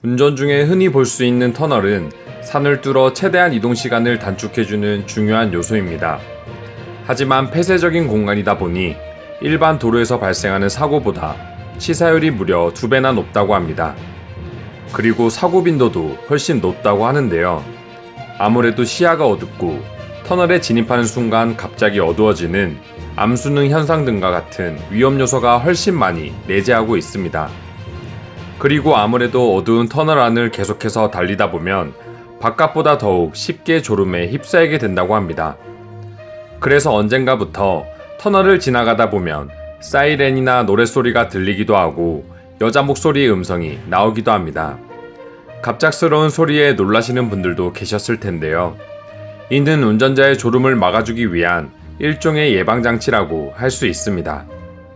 운전 중에 흔히 볼 수 있는 터널은 산을 뚫어 최대한 이동 시간을 단축해주는 중요한 요소입니다. 하지만 폐쇄적인 공간이다 보니 일반 도로에서 발생하는 사고보다 치사율이 무려 2배나 높다고 합니다. 그리고 사고 빈도도 훨씬 높다고 하는데요. 아무래도 시야가 어둡고 터널에 진입하는 순간 갑자기 어두워지는 암순응 현상 등과 같은 위험 요소가 훨씬 많이 내재하고 있습니다. 그리고 아무래도 어두운 터널 안을 계속해서 달리다 보면 바깥보다 더욱 쉽게 졸음에 휩싸이게 된다고 합니다. 그래서 언젠가부터 터널을 지나가다 보면 사이렌이나 노랫소리가 들리기도 하고 여자 목소리의 음성이 나오기도 합니다. 갑작스러운 소리에 놀라시는 분들도 계셨을 텐데요. 이는 운전자의 졸음을 막아주기 위한 일종의 예방장치라고 할 수 있습니다.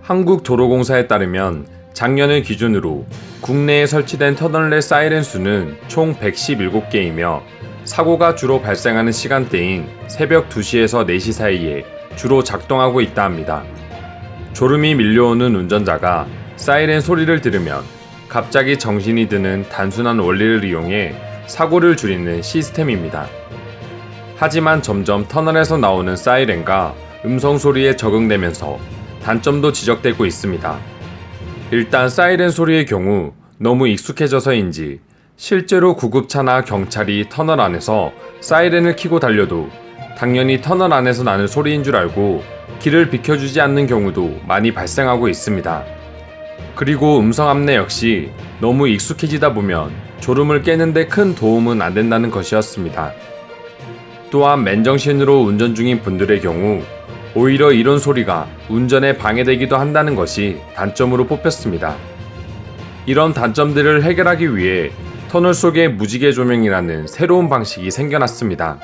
한국도로공사에 따르면 작년을 기준으로 국내에 설치된 터널 내 사이렌 수는 총 117개이며 사고가 주로 발생하는 시간대인 새벽 2시에서 4시 사이에 주로 작동하고 있다 합니다. 졸음이 밀려오는 운전자가 사이렌 소리를 들으면 갑자기 정신이 드는 단순한 원리를 이용해 사고를 줄이는 시스템입니다. 하지만 점점 터널에서 나오는 사이렌과 음성 소리에 적응되면서 단점도 지적되고 있습니다. 일단 사이렌 소리의 경우 너무 익숙해져서인지 실제로 구급차나 경찰이 터널 안에서 사이렌을 켜고 달려도 당연히 터널 안에서 나는 소리인 줄 알고 길을 비켜주지 않는 경우도 많이 발생하고 있습니다. 그리고 음성 안내 역시 너무 익숙해지다 보면 졸음을 깨는데 큰 도움은 안 된다는 것이었습니다. 또한 맨정신으로 운전 중인 분들의 경우 오히려 이런 소리가 운전에 방해되기도 한다는 것이 단점으로 뽑혔습니다. 이런 단점들을 해결하기 위해 터널 속의 무지개 조명이라는 새로운 방식이 생겨났습니다.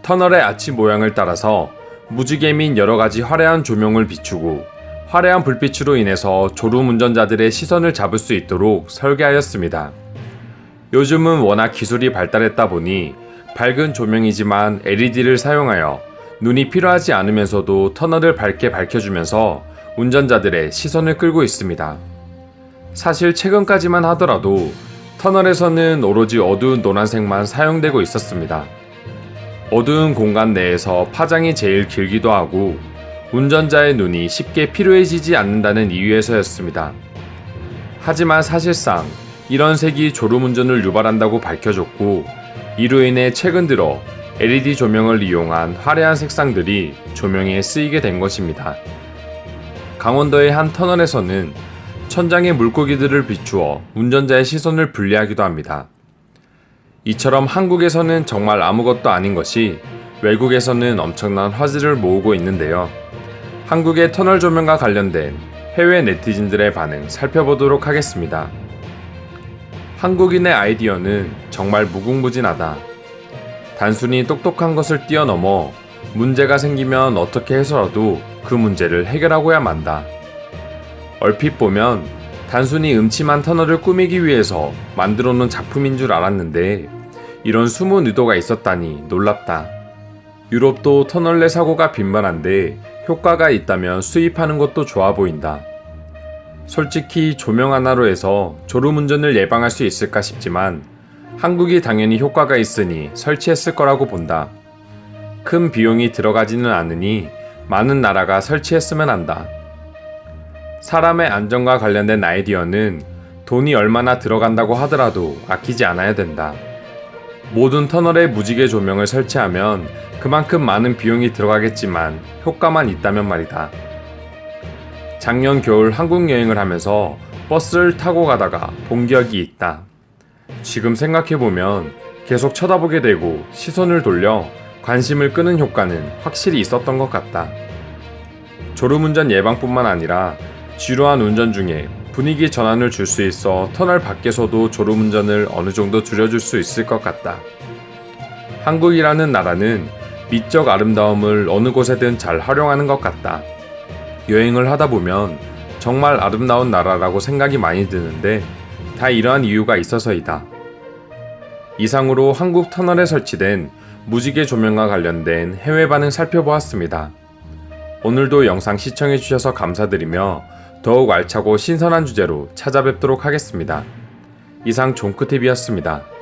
터널의 아치 모양을 따라서 무지개 및 여러가지 화려한 조명을 비추고 화려한 불빛으로 인해서 졸음 운전자들의 시선을 잡을 수 있도록 설계하였습니다. 요즘은 워낙 기술이 발달했다 보니 밝은 조명이지만 LED를 사용하여 눈이 필요하지 않으면서도 터널을 밝게 밝혀주면서 운전자들의 시선을 끌고 있습니다. 사실 최근까지만 하더라도 터널에서는 오로지 어두운 노란색만 사용되고 있었습니다. 어두운 공간 내에서 파장이 제일 길기도 하고 운전자의 눈이 쉽게 피로해지지 않는다는 이유에서였습니다. 하지만 사실상 이런 색이 졸음운전을 유발한다고 밝혀졌고 이로 인해 최근 들어 LED 조명을 이용한 화려한 색상들이 조명에 쓰이게 된 것입니다. 강원도의 한 터널에서는 천장에 물고기들을 비추어 운전자의 시선을 분리하기도 합니다. 이처럼 한국에서는 정말 아무것도 아닌 것이 외국에서는 엄청난 화제를 모으고 있는데요. 한국의 터널 조명과 관련된 해외 네티즌들의 반응 살펴보도록 하겠습니다. 한국인의 아이디어는 정말 무궁무진하다. 단순히 똑똑한 것을 뛰어넘어 문제가 생기면 어떻게 해서라도 그 문제를 해결하고야 만다. 얼핏 보면 단순히 음침한 터널을 꾸미기 위해서 만들어 놓은 작품인 줄 알았는데 이런 숨은 의도가 있었다니 놀랍다. 유럽도 터널 내 사고가 빈번한데 효과가 있다면 수입하는 것도 좋아 보인다. 솔직히 조명 하나로 해서 졸음운전을 예방할 수 있을까 싶지만 한국이 당연히 효과가 있으니 설치했을 거라고 본다. 큰 비용이 들어가지는 않으니 많은 나라가 설치했으면 한다. 사람의 안전과 관련된 아이디어는 돈이 얼마나 들어간다고 하더라도 아끼지 않아야 된다. 모든 터널에 무지개 조명을 설치하면 그만큼 많은 비용이 들어가겠지만 효과만 있다면 말이다. 작년 겨울 한국 여행을 하면서 버스를 타고 가다가 본 기억이 있다. 지금 생각해보면 계속 쳐다보게 되고 시선을 돌려 관심을 끄는 효과는 확실히 있었던 것 같다. 졸음운전 예방뿐만 아니라 지루한 운전 중에 분위기 전환을 줄 수 있어 터널 밖에서도 졸음운전을 어느 정도 줄여줄 수 있을 것 같다. 한국이라는 나라는 미적 아름다움을 어느 곳에든 잘 활용하는 것 같다. 여행을 하다 보면 정말 아름다운 나라라고 생각이 많이 드는데 다 이러한 이유가 있어서이다. 이상으로 한국 터널에 설치된 무지개 조명과 관련된 해외 반응 살펴보았습니다. 오늘도 영상 시청해주셔서 감사드리며 더욱 알차고 신선한 주제로 찾아뵙도록 하겠습니다. 이상 종크TV였습니다.